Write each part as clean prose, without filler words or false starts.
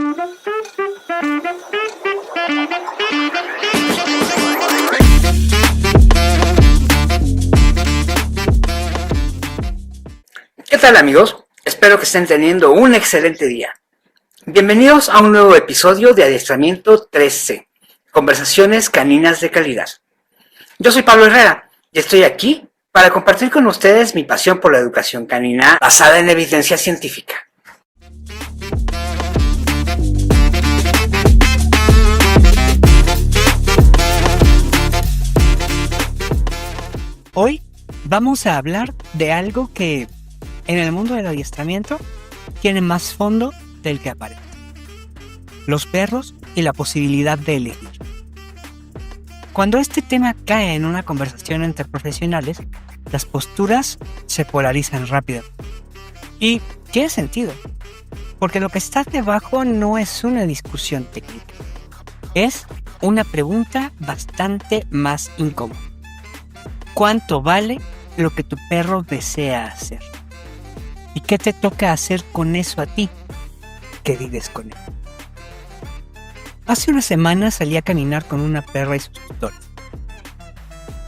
¿Qué tal, amigos? Espero que estén teniendo un excelente día. Bienvenidos a un nuevo episodio de Adiestramiento 3C, Conversaciones Caninas de Calidad. Yo soy Pablo Herrera y estoy aquí para compartir con ustedes mi pasión por la educación canina basada en evidencia científica. Hoy vamos a hablar de algo que en el mundo del adiestramiento tiene más fondo del que aparece: los perros y la posibilidad de elegir. Cuando este tema cae en una conversación entre profesionales, las posturas se polarizan rápido. Y tiene sentido, porque lo que está debajo no es una discusión técnica, es una pregunta bastante más incómoda. ¿Cuánto vale lo que tu perro desea hacer? ¿Y qué te toca hacer con eso a ti, que vives con él? Hace una semana salí a caminar con una perra y sus tutores.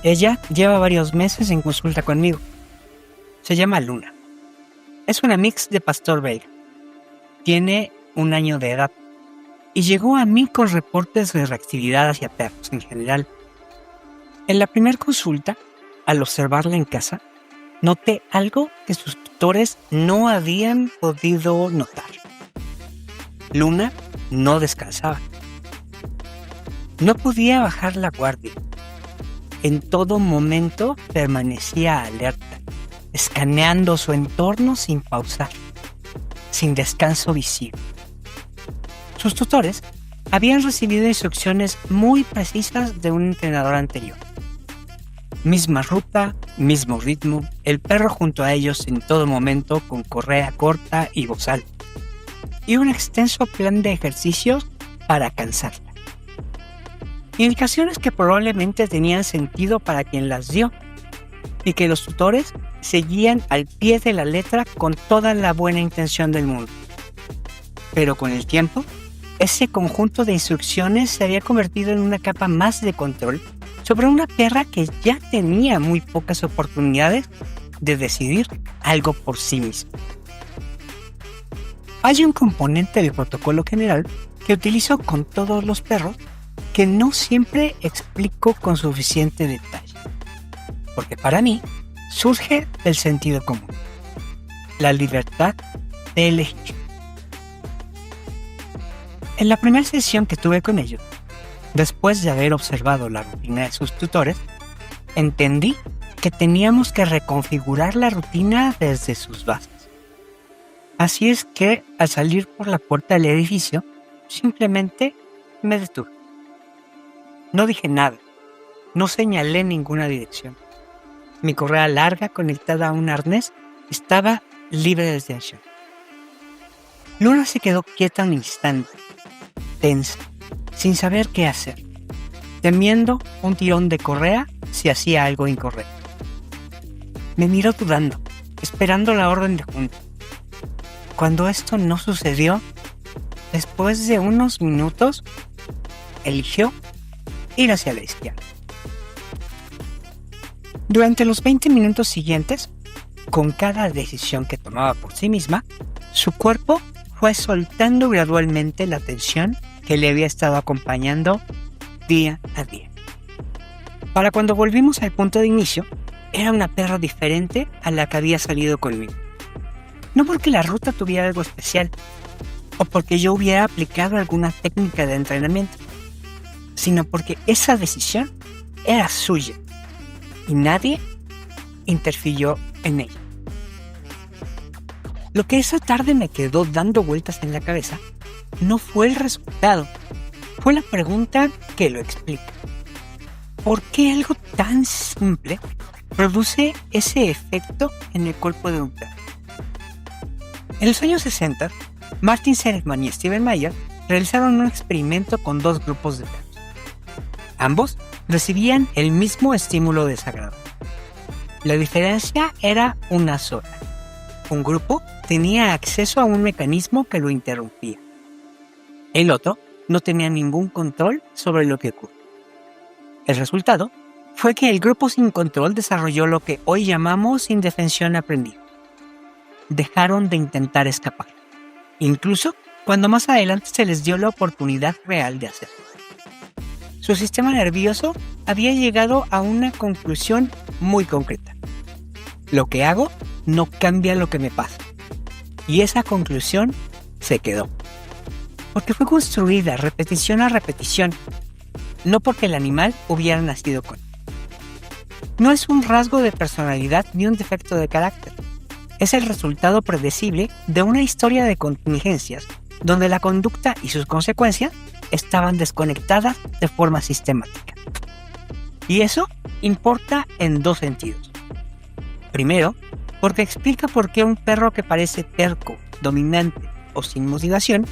Ella lleva varios meses en consulta conmigo. Se llama Luna. Es una mix de pastor belga. Tiene 1 año de edad y llegó a mí con reportes de reactividad hacia perros en general. En la primera consulta, al observarla en casa, noté algo que sus tutores no habían podido notar. Luna no descansaba. No podía bajar la guardia. En todo momento permanecía alerta, escaneando su entorno sin pausar, sin descanso visible. Sus tutores habían recibido instrucciones muy precisas de un entrenador anterior. Misma ruta, mismo ritmo, el perro junto a ellos en todo momento con correa corta y bozal. Y un extenso plan de ejercicios para cansarla. Indicaciones que probablemente tenían sentido para quien las dio y que los tutores seguían al pie de la letra con toda la buena intención del mundo. Pero con el tiempo, ese conjunto de instrucciones se había convertido en una capa más de control sobre una perra que ya tenía muy pocas oportunidades de decidir algo por sí misma. Hay un componente del protocolo general que utilizo con todos los perros que no siempre explico con suficiente detalle, porque para mí surge del sentido común: la libertad de elegir. En la primera sesión que tuve con ellos, después de haber observado la rutina de sus tutores, entendí que teníamos que reconfigurar la rutina desde sus bases. Así es que, al salir por la puerta del edificio, simplemente me detuve. No dije nada, no señalé ninguna dirección. Mi correa larga conectada a un arnés estaba libre de tensión. Luna se quedó quieta un instante, tensa, sin saber qué hacer, temiendo un tirón de correa si hacía algo incorrecto. Me miró dudando, esperando la orden de junta. Cuando esto no sucedió, después de unos minutos, eligió ir hacia la izquierda. Durante los 20 minutos siguientes, con cada decisión que tomaba por sí misma, su cuerpo fue soltando gradualmente la tensión que le había estado acompañando día a día. Para cuando volvimos al punto de inicio, era una perra diferente a la que había salido conmigo. No porque la ruta tuviera algo especial, o porque yo hubiera aplicado alguna técnica de entrenamiento, sino porque esa decisión era suya y nadie interfirió en ella. Lo que esa tarde me quedó dando vueltas en la cabeza no fue el resultado, fue la pregunta que lo explica. ¿Por qué algo tan simple produce ese efecto en el cuerpo de un perro? En los años 60, Martin Seligman y Steven Meyer realizaron un experimento con 2 grupos de perros. Ambos recibían el mismo estímulo desagradable. La diferencia era una sola: un grupo tenía acceso a un mecanismo que lo interrumpía. El otro no tenía ningún control sobre lo que ocurrió. El resultado fue que el grupo sin control desarrolló lo que hoy llamamos indefensión aprendida. Dejaron de intentar escapar, incluso cuando más adelante se les dio la oportunidad real de hacerlo. Su sistema nervioso había llegado a una conclusión muy concreta. Lo que hago no cambia lo que me pasa. Y esa conclusión se quedó. Porque fue construida repetición a repetición, no porque el animal hubiera nacido con él. No es un rasgo de personalidad ni un defecto de carácter. Es el resultado predecible de una historia de contingencias donde la conducta y sus consecuencias estaban desconectadas de forma sistemática. Y eso importa en dos sentidos. Primero, porque explica por qué un perro que parece terco, dominante o sin motivación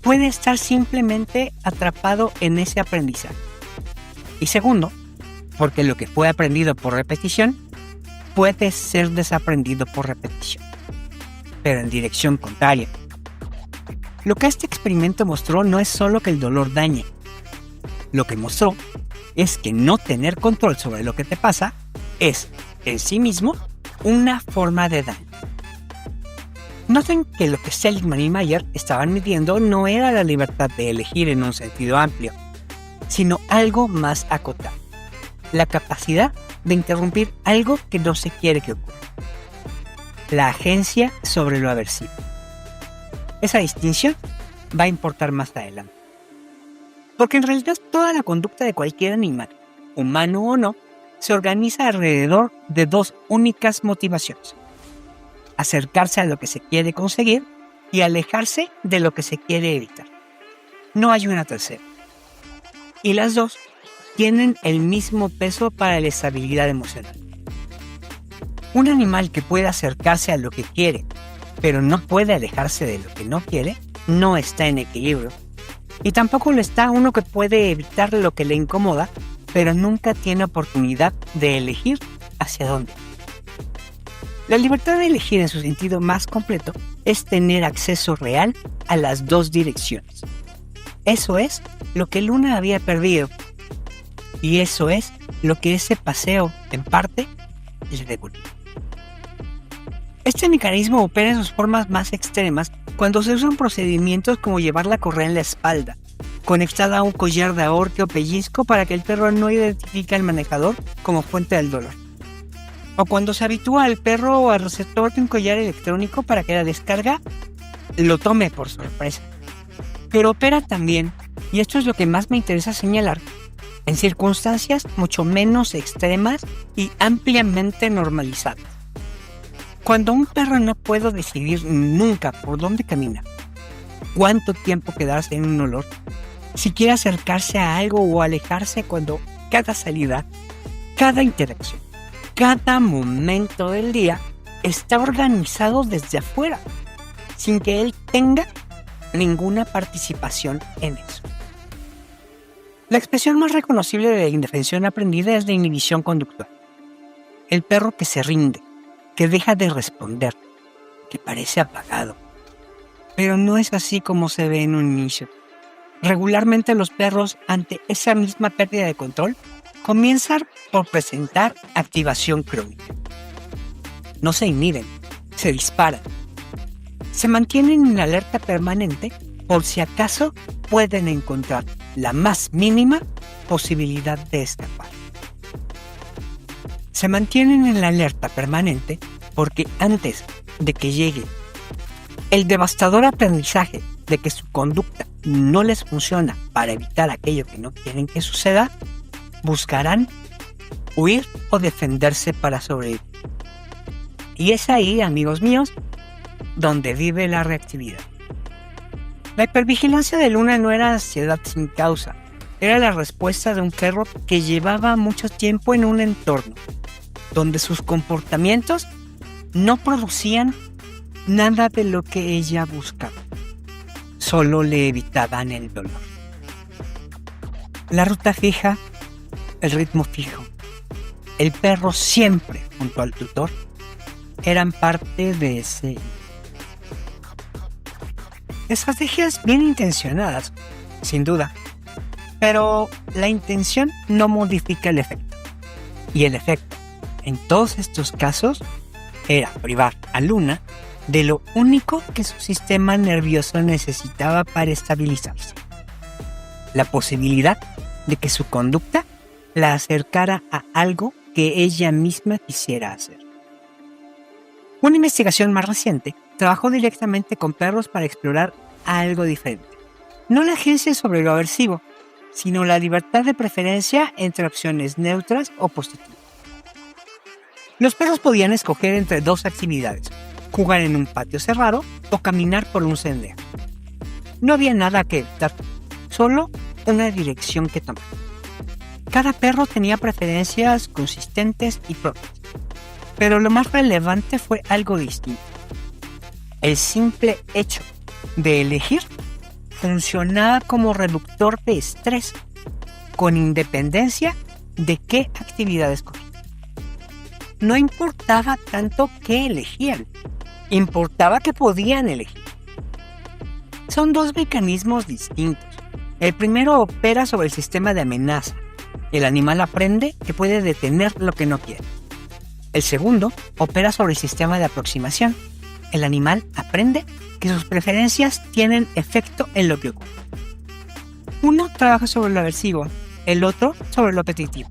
puede estar simplemente atrapado en ese aprendizaje. Y segundo, porque lo que fue aprendido por repetición puede ser desaprendido por repetición, pero en dirección contraria. Lo que este experimento mostró no es solo que el dolor dañe. Lo que mostró es que no tener control sobre lo que te pasa es, en sí mismo, una forma de daño. Noten que lo que Seligman y Mayer estaban midiendo no era la libertad de elegir en un sentido amplio, sino algo más acotado. La capacidad de interrumpir algo que no se quiere que ocurra. La agencia sobre lo aversivo. Esa distinción va a importar más adelante. Porque en realidad toda la conducta de cualquier animal, humano o no, se organiza alrededor de dos únicas motivaciones: acercarse a lo que se quiere conseguir y alejarse de lo que se quiere evitar. No hay una tercera. Y las dos tienen el mismo peso para la estabilidad emocional. Un animal que puede acercarse a lo que quiere, pero no puede alejarse de lo que no quiere, no está en equilibrio. Y tampoco lo está uno que puede evitar lo que le incomoda, pero nunca tiene oportunidad de elegir hacia dónde. La libertad de elegir en su sentido más completo es tener acceso real a las dos direcciones. Eso es lo que Luna había perdido. Y eso es lo que ese paseo, en parte, le devolvió. Este mecanismo opera en sus formas más extremas cuando se usan procedimientos como llevar la correa en la espalda, conectada a un collar de ahorque o pellizco para que el perro no identifique al manejador como fuente del dolor. O cuando se habitúa al perro al receptor de un collar electrónico para que la descarga lo tome por sorpresa. Pero opera también, y esto es lo que más me interesa señalar, en circunstancias mucho menos extremas y ampliamente normalizadas. Cuando un perro no puede decidir nunca por dónde caminar, cuánto tiempo quedarse en un olor, si quiere acercarse a algo o alejarse, cuando cada salida, cada interacción, cada momento del día está organizado desde afuera, sin que él tenga ninguna participación en eso. La expresión más reconocible de la indefensión aprendida es la inhibición conductual. El perro que se rinde, que deja de responder, que parece apagado. Pero no es así como se ve en un inicio. Regularmente los perros, ante esa misma pérdida de control, comienzan por presentar activación crónica. No se inhiben, se disparan. Se mantienen en alerta permanente por si acaso pueden encontrar la más mínima posibilidad de escapar. Se mantienen en la alerta permanente porque antes de que llegue el devastador aprendizaje de que su conducta no les funciona para evitar aquello que no quieren que suceda, buscarán huir o defenderse para sobrevivir. Y es ahí, amigos míos, donde vive la reactividad. La hipervigilancia de Luna no era ansiedad sin causa, era la respuesta de un perro que llevaba mucho tiempo en un entorno donde sus comportamientos no producían nada de lo que ella buscaba, solo le evitaban el dolor. La ruta fija, el ritmo fijo, el perro siempre junto al tutor eran parte de ese. Estrategias bien intencionadas, sin duda, pero la intención no modifica el efecto. Y el efecto, en todos estos casos, era privar a Luna de lo único que su sistema nervioso necesitaba para estabilizarse: la posibilidad de que su conducta la acercara a algo que ella misma quisiera hacer. Una investigación más reciente trabajó directamente con perros para explorar algo diferente. No la agencia sobre lo aversivo, sino la libertad de preferencia entre opciones neutras o positivas. Los perros podían escoger entre dos actividades: jugar en un patio cerrado o caminar por un sendero. No había nada que evitar, solo una dirección que tomar. Cada perro tenía preferencias consistentes y propias, pero lo más relevante fue algo distinto. El simple hecho de elegir funcionaba como reductor de estrés, con independencia de qué actividad escogían. No importaba tanto qué elegían, importaba que podían elegir. Son dos mecanismos distintos. El primero opera sobre el sistema de amenaza. El animal aprende que puede detener lo que no quiere. El segundo opera sobre el sistema de aproximación. El animal aprende que sus preferencias tienen efecto en lo que ocurre. Uno trabaja sobre lo aversivo, el otro sobre lo apetitivo,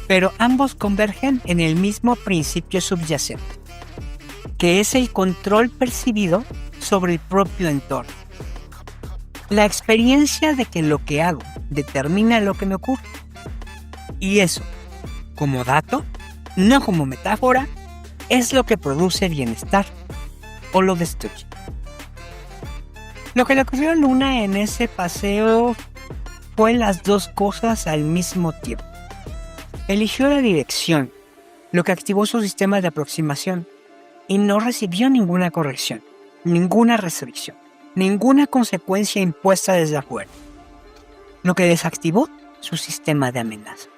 pero ambos convergen en el mismo principio subyacente, que es el control percibido sobre el propio entorno. La experiencia de que lo que hago determina lo que me ocurre. Y eso, como dato, no como metáfora, es lo que produce bienestar o lo destruye. Lo que le ocurrió a Luna en ese paseo fue las dos cosas al mismo tiempo. Eligió la dirección, lo que activó su sistema de aproximación, y no recibió ninguna corrección, ninguna restricción, ninguna consecuencia impuesta desde afuera, lo que desactivó su sistema de amenaza.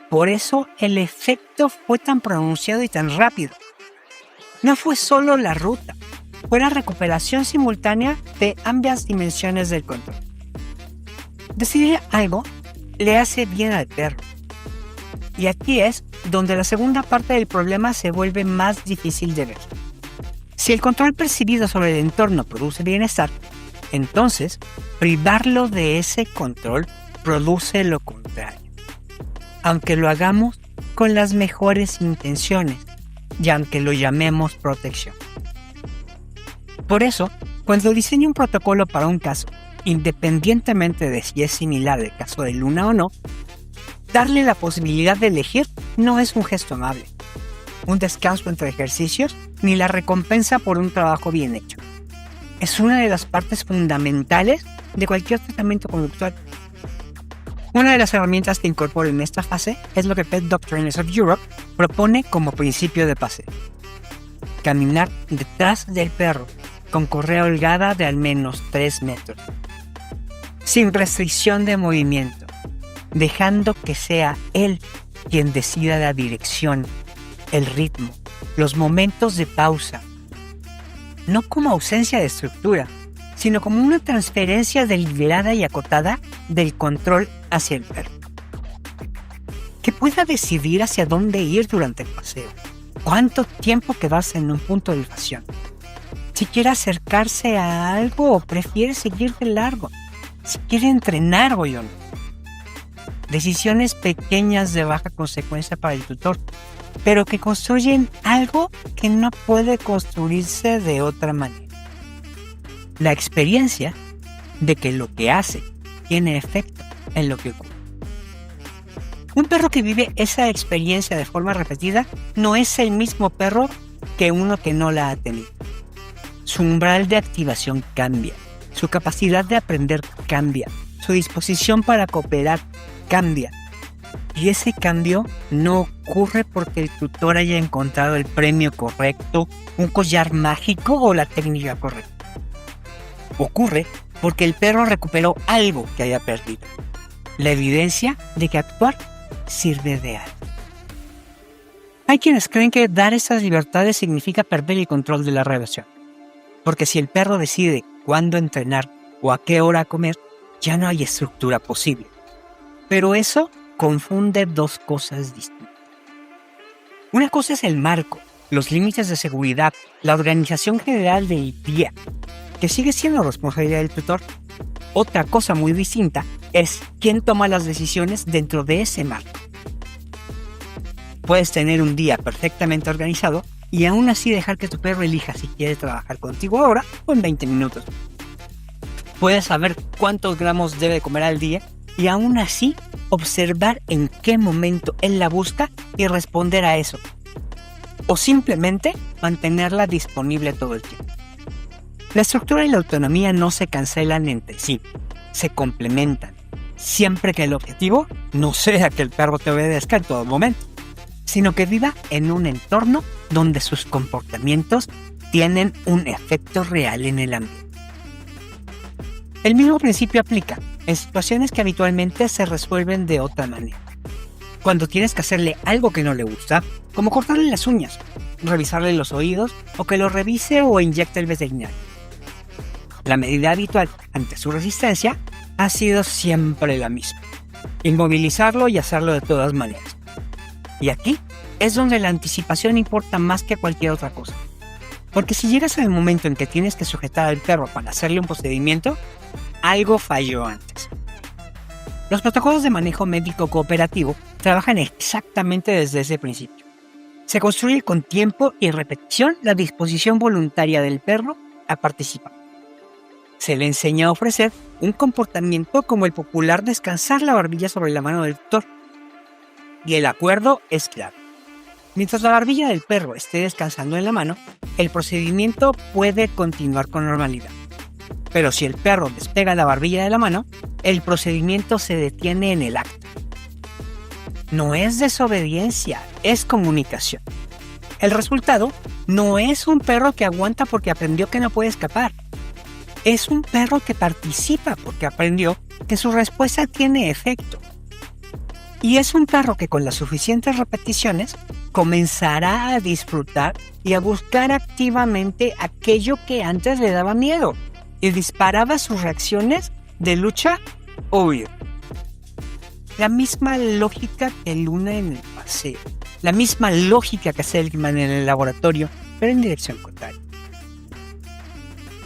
Por eso el efecto fue tan pronunciado y tan rápido. No fue solo la ruta, fue la recuperación simultánea de ambas dimensiones del control. Decidir algo le hace bien al perro. Y aquí es donde la segunda parte del problema se vuelve más difícil de ver. Si el control percibido sobre el entorno produce bienestar, entonces privarlo de ese control produce lo contrario. Aunque lo hagamos con las mejores intenciones y aunque lo llamemos protección. Por eso, cuando diseño un protocolo para un caso, independientemente de si es similar al caso de Luna o no, darle la posibilidad de elegir no es un gesto amable, un descanso entre ejercicios, ni la recompensa por un trabajo bien hecho. Es una de las partes fundamentales de cualquier tratamiento conductual. Una de las herramientas que incorporo en esta fase es lo que Pet Dog Trainers of Europe propone como principio de paseo. Caminar detrás del perro con correa holgada de al menos 3 metros, sin restricción de movimiento, dejando que sea él quien decida la dirección, el ritmo, los momentos de pausa, no como ausencia de estructura, sino como una transferencia deliberada y acotada del control hacia el perro. Que pueda decidir hacia dónde ir durante el paseo, cuánto tiempo quedarse en un punto de elevación, si quiere acercarse a algo o prefiere seguir de largo, si quiere entrenar o no. Decisiones pequeñas de baja consecuencia para el tutor, pero que construyen algo que no puede construirse de otra manera. La experiencia de que lo que hace tiene efecto en lo que ocurre. Un perro que vive esa experiencia de forma repetida no es el mismo perro que uno que no la ha tenido. Su umbral de activación cambia, su capacidad de aprender cambia, su disposición para cooperar cambia. Y ese cambio no ocurre porque el tutor haya encontrado el premio correcto, un collar mágico o la técnica correcta. Ocurre porque el perro recuperó algo que había perdido. La evidencia de que actuar sirve de algo. Hay quienes creen que dar esas libertades significa perder el control de la relación. Porque si el perro decide cuándo entrenar o a qué hora comer, ya no hay estructura posible. Pero eso confunde dos cosas distintas. Una cosa es el marco, los límites de seguridad, la organización general del día, que sigue siendo responsabilidad del tutor. Otra cosa muy distinta es quién toma las decisiones dentro de ese marco. Puedes tener un día perfectamente organizado y aún así dejar que tu perro elija si quiere trabajar contigo ahora o en 20 minutos. Puedes saber cuántos gramos debe comer al día y aún así observar en qué momento él la busca y responder a eso. O simplemente mantenerla disponible todo el tiempo. La estructura y la autonomía no se cancelan entre sí, se complementan, siempre que el objetivo no sea que el perro te obedezca en todo momento, sino que viva en un entorno donde sus comportamientos tienen un efecto real en el ambiente. El mismo principio aplica en situaciones que habitualmente se resuelven de otra manera. Cuando tienes que hacerle algo que no le gusta, como cortarle las uñas, revisarle los oídos o que lo revise o inyecte el veterinario. La medida habitual ante su resistencia ha sido siempre la misma: inmovilizarlo y hacerlo de todas maneras. Y aquí es donde la anticipación importa más que cualquier otra cosa. Porque si llegas al momento en que tienes que sujetar al perro para hacerle un procedimiento, algo falló antes. Los protocolos de manejo médico cooperativo trabajan exactamente desde ese principio. Se construye con tiempo y repetición la disposición voluntaria del perro a participar. Se le enseña a ofrecer un comportamiento como el popular descansar la barbilla sobre la mano del tutor. Y el acuerdo es claro. Mientras la barbilla del perro esté descansando en la mano, el procedimiento puede continuar con normalidad. Pero si el perro despega la barbilla de la mano, el procedimiento se detiene en el acto. No es desobediencia, es comunicación. El resultado no es un perro que aguanta porque aprendió que no puede escapar. Es un perro que participa porque aprendió que su respuesta tiene efecto. Y es un perro que con las suficientes repeticiones comenzará a disfrutar y a buscar activamente aquello que antes le daba miedo y disparaba sus reacciones de lucha o huida. La misma lógica que Luna en el paseo, la misma lógica que Seligman en el laboratorio, pero en dirección contraria.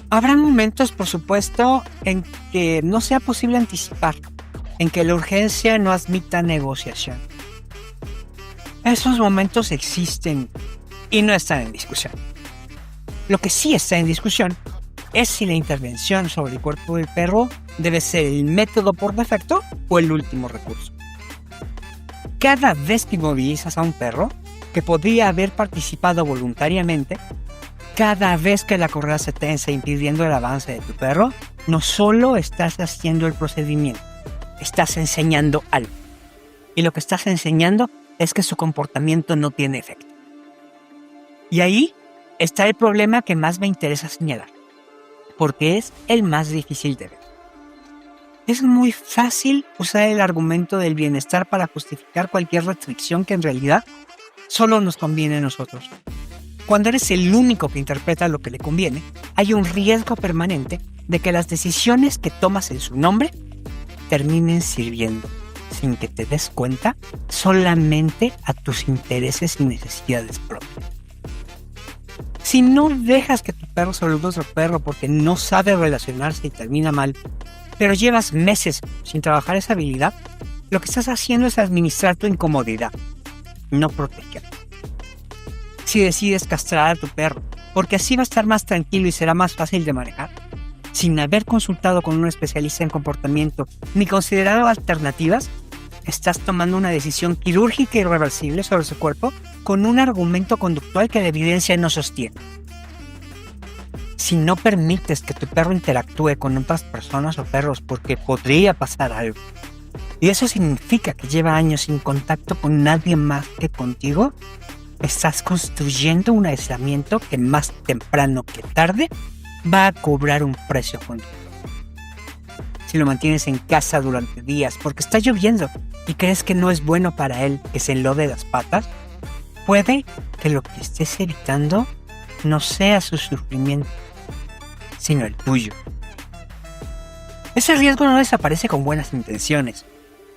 Habrá momentos, por supuesto, en que no sea posible anticipar, en que la urgencia no admita negociación. Esos momentos existen y no están en discusión. Lo que sí está en discusión es si la intervención sobre el cuerpo del perro debe ser el método por defecto o el último recurso. Cada vez que inmovilizas a un perro que podría haber participado voluntariamente, cada vez que la correa se tensa impidiendo el avance de tu perro, no solo estás haciendo el procedimiento, estás enseñando algo. Y lo que estás enseñando es que su comportamiento no tiene efecto. Y ahí está el problema que más me interesa señalar, porque es el más difícil de ver. Es muy fácil usar el argumento del bienestar para justificar cualquier restricción que en realidad solo nos conviene a nosotros. Cuando eres el único que interpreta lo que le conviene, hay un riesgo permanente de que las decisiones que tomas en su nombre terminen sirviendo, sin que te des cuenta, solamente a tus intereses y necesidades propias. Si no dejas que tu perro salude a otro perro porque no sabe relacionarse y termina mal, pero llevas meses sin trabajar esa habilidad, lo que estás haciendo es administrar tu incomodidad, no protegerla. Si decides castrar a tu perro, porque así va a estar más tranquilo y será más fácil de manejar, sin haber consultado con un especialista en comportamiento ni considerado alternativas, estás tomando una decisión quirúrgica irreversible sobre su cuerpo con un argumento conductual que la evidencia no sostiene. Si no permites que tu perro interactúe con otras personas o perros porque podría pasar algo, y eso significa que lleva años sin contacto con nadie más que contigo, estás construyendo un aislamiento que más temprano que tarde va a cobrar un precio conductual. Si lo mantienes en casa durante días porque está lloviendo y crees que no es bueno para él que se enlode las patas, puede que lo que estés evitando no sea su sufrimiento, sino el tuyo. Ese riesgo no desaparece con buenas intenciones.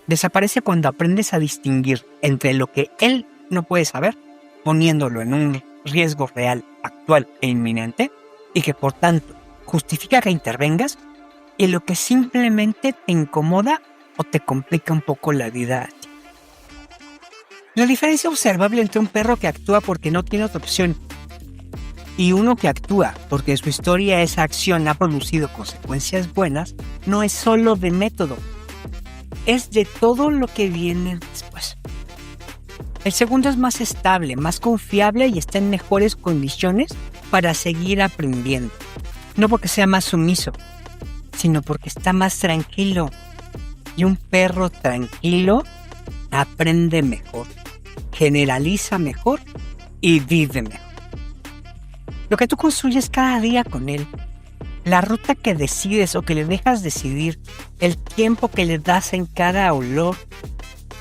Desaparece cuando aprendes a distinguir entre lo que él no puede saber, poniéndolo en un riesgo real, actual e inminente, y que por tanto justifica que intervengas, y lo que simplemente te incomoda o te complica un poco la vida a ti. La diferencia observable entre un perro que actúa porque no tiene otra opción y uno que actúa porque en su historia esa acción ha producido consecuencias buenas no es solo de método, es de todo lo que viene después. El segundo es más estable, más confiable y está en mejores condiciones para seguir aprendiendo. No porque sea más sumiso, sino porque está más tranquilo. Y un perro tranquilo aprende mejor, generaliza mejor y vive mejor. Lo que tú construyes cada día con él, la ruta que decides o que le dejas decidir, el tiempo que le das en cada olor,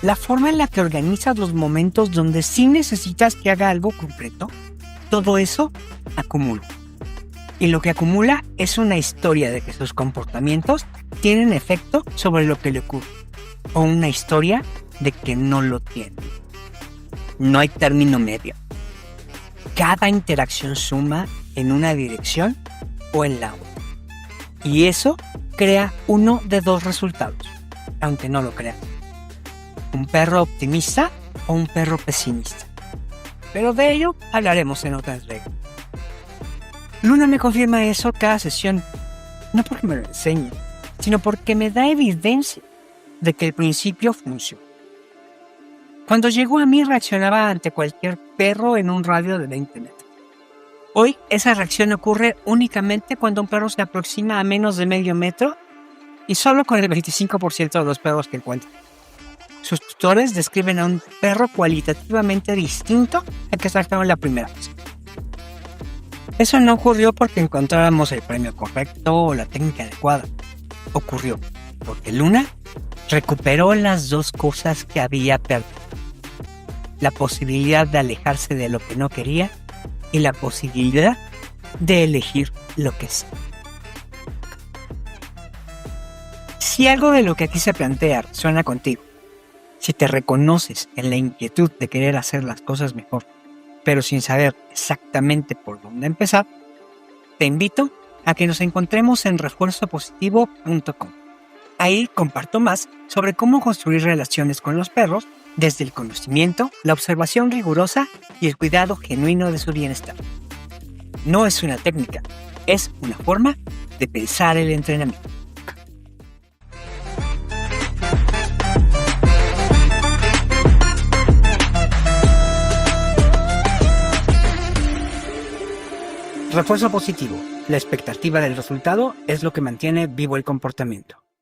la forma en la que organizas los momentos donde sí necesitas que haga algo concreto, todo eso acumula. Y lo que acumula es una historia de que sus comportamientos tienen efecto sobre lo que le ocurre, o una historia de que no lo tiene. No hay término medio. Cada interacción suma en una dirección o en la otra. Y eso crea uno de dos resultados, aunque no lo creas. Un perro optimista o un perro pesimista. Pero de ello hablaremos en otra entrega. Luna me confirma eso cada sesión, no porque me lo enseñe, sino porque me da evidencia de que el principio funciona. Cuando llegó a mí reaccionaba ante cualquier perro en un radio de 20 metros. Hoy esa reacción ocurre únicamente cuando un perro se aproxima a menos de medio metro y solo con el 25% de los perros que encuentra. Sus tutores describen a un perro cualitativamente distinto al que sacaron la primera vez. Eso no ocurrió porque encontráramos el premio correcto o la técnica adecuada. Ocurrió porque Luna recuperó las dos cosas que había perdido. La posibilidad de alejarse de lo que no quería y la posibilidad de elegir lo que sí. Si algo de lo que aquí se plantea suena contigo, si te reconoces en la inquietud de querer hacer las cosas mejor, pero sin saber exactamente por dónde empezar, te invito a que nos encontremos en refuerzopositivo.com. Ahí comparto más sobre cómo construir relaciones con los perros desde el conocimiento, la observación rigurosa y el cuidado genuino de su bienestar. No es una técnica, es una forma de pensar el entrenamiento. Refuerzo positivo. La expectativa del resultado es lo que mantiene vivo el comportamiento.